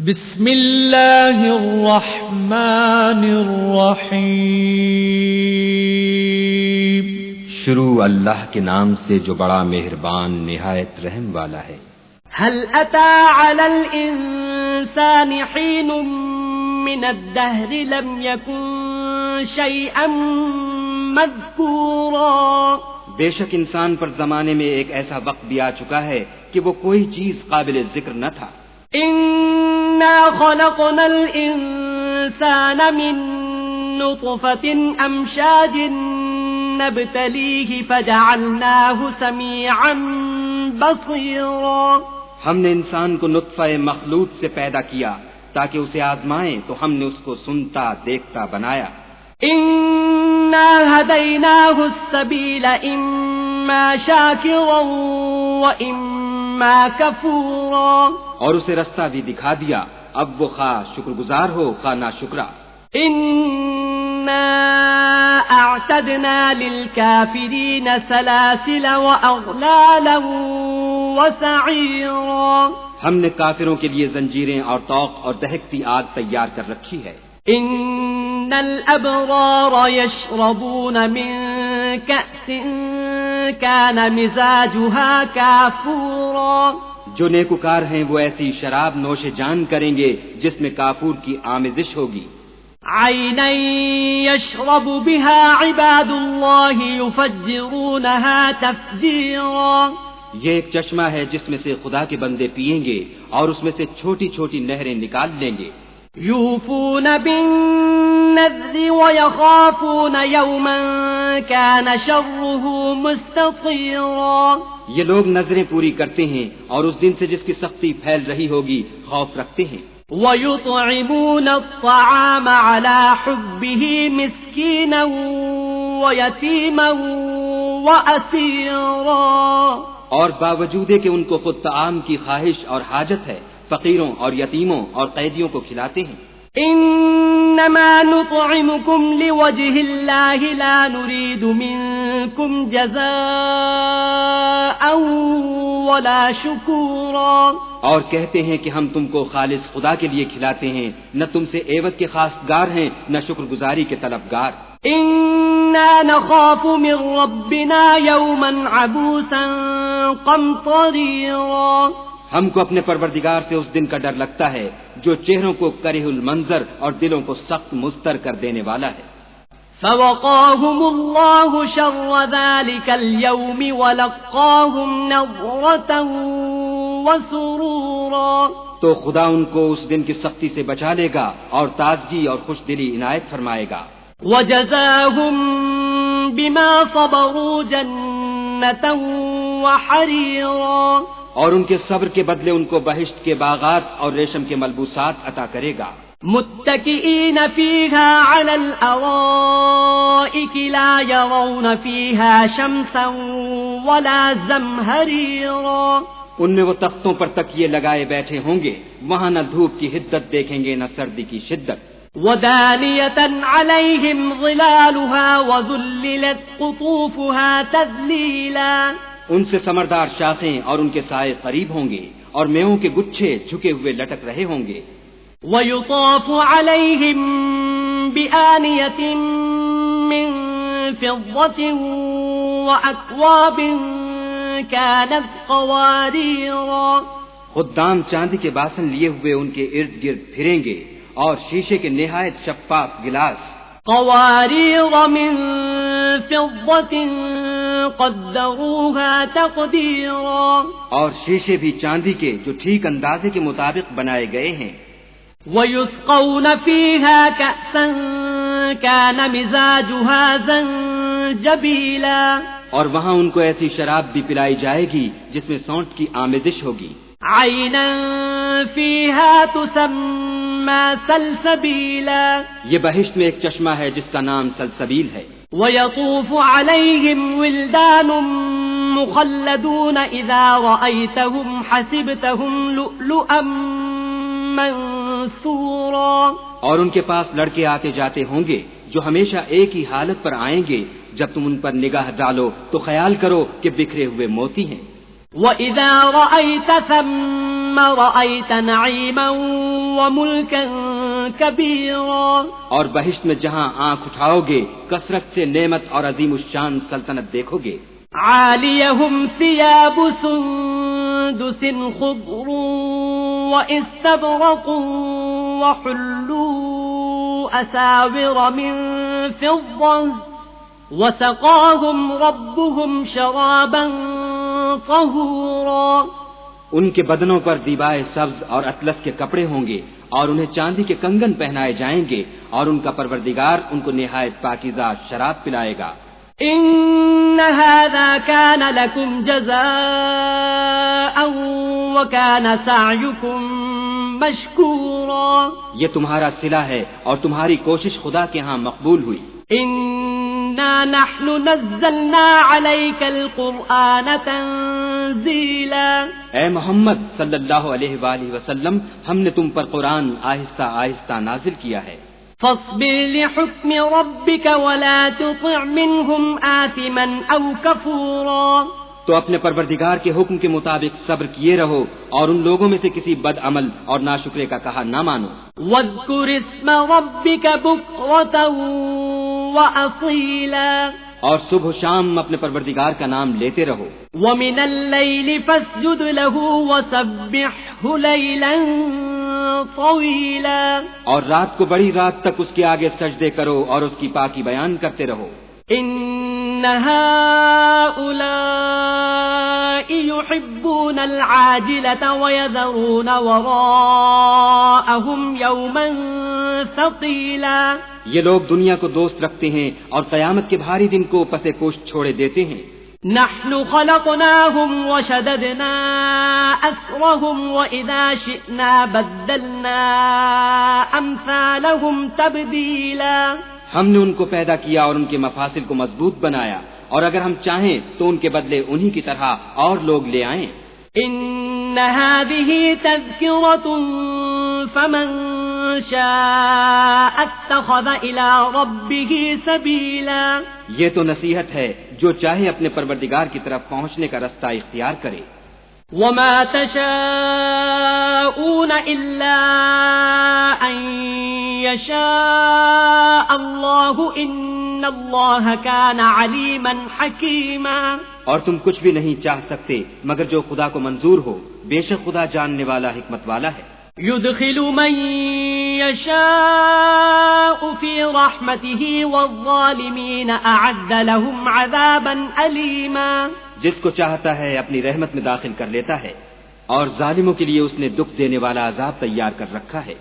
بسم اللہ الرحمن الرحیم۔ شروع اللہ کے نام سے جو بڑا مہربان نہایت رحم والا ہے۔ هل أتى على الإنسان حين من الدهر لم يكن شيئا مذكورا۔ بے شک انسان پر زمانے میں ایک ایسا وقت بھی آ چکا ہے کہ وہ کوئی چیز قابل ذکر نہ تھا۔ إنا خلقنا الإنسان من نطفة أمشاج نبتليه فجعلناه سميعا بصيرا۔ ہم نے انسان کو نطفہ مخلوط سے پیدا کیا تاکہ اسے آزمائیں، تو ہم نے اس کو سنتا دیکھتا بنایا۔ إنا هديناه السبيل إما شاكرا وإما كفورا۔ اور اسے رستہ بھی دکھا دیا، اب وہ خواہ شکر گزار ہو خواہ ناشکرا۔ إنا أعتدنا للكافرين سلاسل وأغلالا وسعيرا۔ ہم نے کافروں کے لیے زنجیریں اور طوق اور دہکتی آگ تیار کر رکھی ہے۔ إن الأبرار يشربون من كأس كان مزاجها كافورا۔ جو نیکوکار ہیں وہ ایسی شراب نوش جان کریں گے جس میں کافور کی آمیزش ہوگی۔ عينا يشرب بها عباد الله يفجرونها تفجيرا۔ یہ ایک چشمہ ہے جس میں سے خدا کے بندے پیئیں گے اور اس میں سے چھوٹی چھوٹی نہریں نکال لیں گے۔ يوفون بالنذر ويخافون يوما كان شره مستطيرا۔ یہ لوگ نظریں پوری کرتے ہیں اور اس دن سے جس کی سختی پھیل رہی ہوگی خوف رکھتے ہیں۔ ويطعمون الطعام على حبه مسكينا ويتيما وأسيرا۔ اور باوجود کہ ان کو خود طعام کی خواہش اور حاجت ہے، فقیروں اور یتیموں اور قیدیوں کو کھلاتے ہیں۔ انما نطعمكم لوجه الله لا نريد منكم جزاء ولا شكورا۔ اور کہتے ہیں کہ ہم تم کو خالص خدا کے لیے کھلاتے ہیں، نہ تم سے عوض کے خواستگار ہیں نہ شکر گزاری کے طلبگار۔ إنا نخاف من ربنا يوما عبوسا قمطريرا۔ ہم کو اپنے پروردگار سے اس دن کا ڈر لگتا ہے جو چہروں کو کرہ المنظر اور دلوں کو سخت مضطر کر دینے والا ہے۔ فوقاهم الله شر ذلك اليوم ولقاهم نضرة وسرورا۔ تو خدا ان کو اس دن کی سختی سے بچا لے گا اور تازگی اور خوش دلی عنایت فرمائے گا۔ وجزاهم بما صبروا جنة وحريرا۔ اور ان کے صبر کے بدلے ان کو بہشت کے باغات اور ریشم کے ملبوسات عطا کرے گا۔ متكئين فيها على الأرائك لا يرون فيها شمسا ولا زمهريرا۔ ان میں وہ تختوں پر تکیے لگائے بیٹھے ہوں گے، وہاں نہ دھوپ کی حدت دیکھیں گے نہ سردی کی شدت۔ ودانية عليهم ظلالها وذللت قطوفها تذليلا۔ ان سے سمردار شاخیں اور ان کے سائے قریب ہوں گے اور میووں کے گچھے جھکے ہوئے لٹک رہے ہوں گے۔ ويطاف عليهم بآنية من فضة وأكواب كانت قواريرا۔ خدام چاندی کے باسن لیے ہوئے ان کے ارد گرد پھریں گے اور شیشے کے نہایت شفاف گلاس۔ قوارير من فضة قدروها تقديرا۔ اور شیشے بھی چاندی کے جو ٹھیک اندازے کے مطابق بنائے گئے ہیں۔ ويسقون فيها كأسا كان مزاجها زنجبيلا۔ اور وہاں ان کو ایسی شراب بھی پلائی جائے گی جس میں سونٹ کی آمیزش ہوگی۔ عينا فيها تسمى سلسبيلا۔ یہ بہشت میں ایک چشمہ ہے جس کا نام سلسبیل ہے۔ ويطوف عليهم ولدان مخلدون إذا رأيتهم حسبتهم لؤلؤا منثورا۔ اور ان کے پاس لڑکے آتے جاتے ہوں گے جو ہمیشہ ایک ہی حالت پر آئیں گے، جب تم ان پر نگاہ ڈالو تو خیال کرو کہ بکھرے ہوئے موتی ہیں۔ وَإِذَا رَأَيْتَ ثَمَّ ثم رأيت نعيما وملكا كبيرا اور بہشت میں جہاں آنکھ اٹھاؤ گے کثرت سے نعمت اور عظیم الشان سلطنت دیکھو گے. عاليهم ثياب سندس خضر واستبرق وحلوا أساور من فضة وسقاهم ربهم شرابا طهورا. ان کے بدنوں پر دیبائے سبز اور اطلس کے کپڑے ہوں گے اور انہیں چاندی کے کنگن پہنائے جائیں گے اور ان کا پروردگار ان کو نہایت پاکیزہ شراب پلائے گا. إن هذا كان لكم جزاء وكان سعيكم مشكورا. یہ تمہارا صلہ ہے اور تمہاری کوشش خدا کے ہاں مقبول ہوئی. إنا نحن نزلنا عليك القرآن تنزيلا. اے محمد صلی اللہ علیہ وآلہ وسلم ہم نے تم پر قرآن آہستہ آہستہ نازل کیا ہے. فاصبر لحكم ربك ولا تطع منهم آثما أو كفورا. تو اپنے پروردگار کے حکم کے مطابق صبر کیے رہو اور ان لوگوں میں سے کسی بد عمل اور ناشکرے کا کہا نہ مانو. واذكر اسم ربك بكرة وأصيلا. اور صبح و شام اپنے پروردگار کا نام لیتے رہو. ومن الليل فاسجد له وسبحه ليلا طويلا. اور رات کو بڑی رات تک اس کے آگے سجدے کرو اور اس کی پاکی بیان کرتے رہو. إن هؤلاء يحبون العاجلة ويذرون وراءهم يوما ثقيلا. یہ لوگ دنیا کو دوست رکھتے ہیں اور قیامت کے بھاری دن کو پس پشت چھوڑے دیتے ہیں. نحن خلقناهم وشددنا أسرهم وإذا شئنا بدلنا أمثالهم تبديلا. ہم نے ان کو پیدا کیا اور ان کے مفاصل کو مضبوط بنایا اور اگر ہم چاہیں تو ان کے بدلے انہی کی طرح اور لوگ لے آئیں. إن هذه تذكرة فمن شاء اتخذ إلى ربه سبيلا. یہ تو نصیحت ہے جو چاہے اپنے پروردگار کی طرف پہنچنے کا رستہ اختیار کرے. وما تشاءون إلا أن يشاء الله إن الله كان عليما حكيما. اور تم کچھ بھی نہیں چاہ سکتے مگر جو خدا کو منظور ہو. بے شک خدا جاننے والا حکمت والا ہے. يدخل من يشاء في رحمته والظالمين أعد لهم عذابا أليما. جس کو چاہتا ہے اپنی رحمت میں داخل کر لیتا ہے اور ظالموں کے لیے اس نے دکھ دینے والا عذاب تیار کر رکھا ہے.